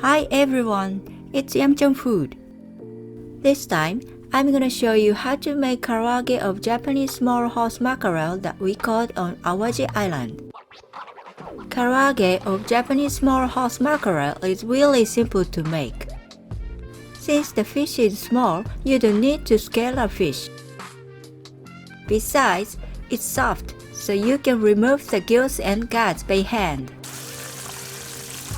Hi everyone, it's Yamchan food. This time, I'm gonna show you how to make karage of Japanese small horse mackerel that we caught on AWAJI Island. Karage of Japanese small horse mackerel is really simple to make. Since the fish is small, you don't need to scale a fish. Besides, it's soft, so you can remove the gills and guts by hand.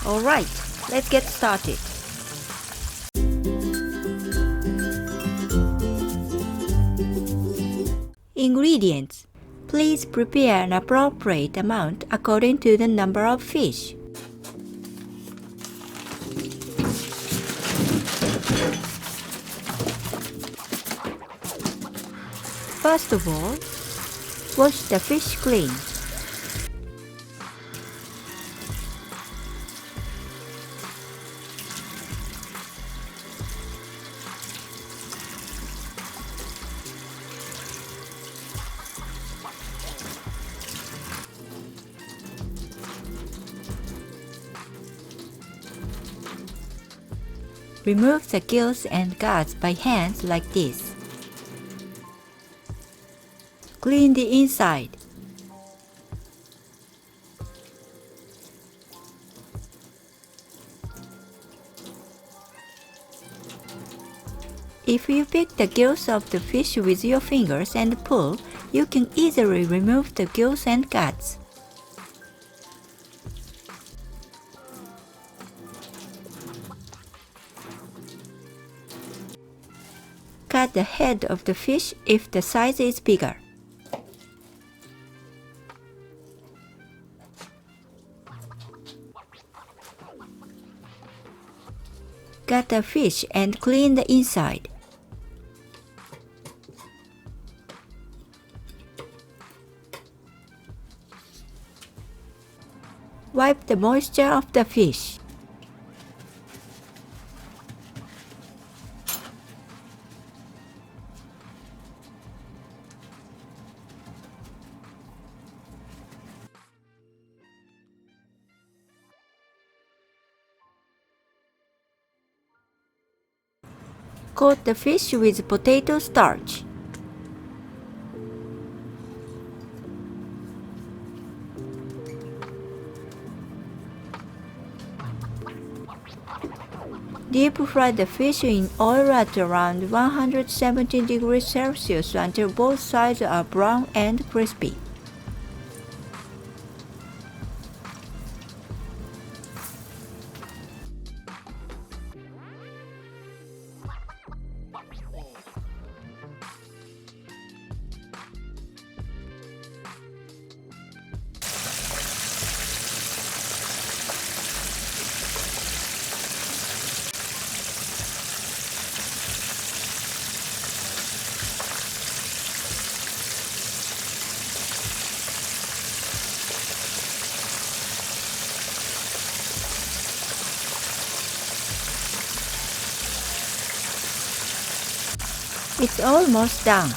Alright, let's get started. Ingredients. Please prepare an appropriate amount according to the number of fish. First of all, wash the fish clean. Remove the gills and guts by hands like this. Clean the inside. If you pick the gills of the fish with your fingers and pull, you can easily remove the gills and guts. Cut the head of the fish if the size is bigger. Cut the fish and clean the inside. Wipe the moisture off the fish. Coat the fish with potato starch. Deep-fry the fish in oil at around 170 degrees Celsius until both sides are brown and crispy. It's almost done.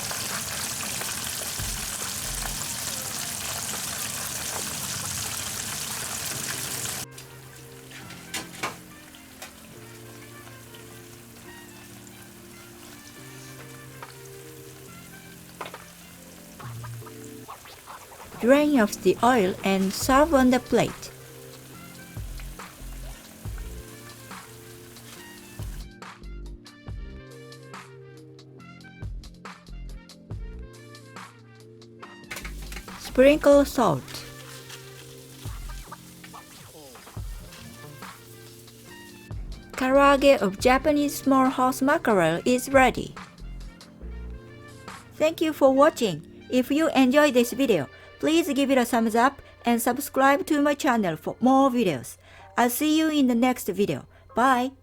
Drain off the oil and serve on the plate. Sprinkle salt. Karage of Japanese small horse mackerel is ready. Thank you for watching. If you enjoyed this video, please give it a thumbs up and subscribe to my channel for more videos. I'll see you in the next video. Bye!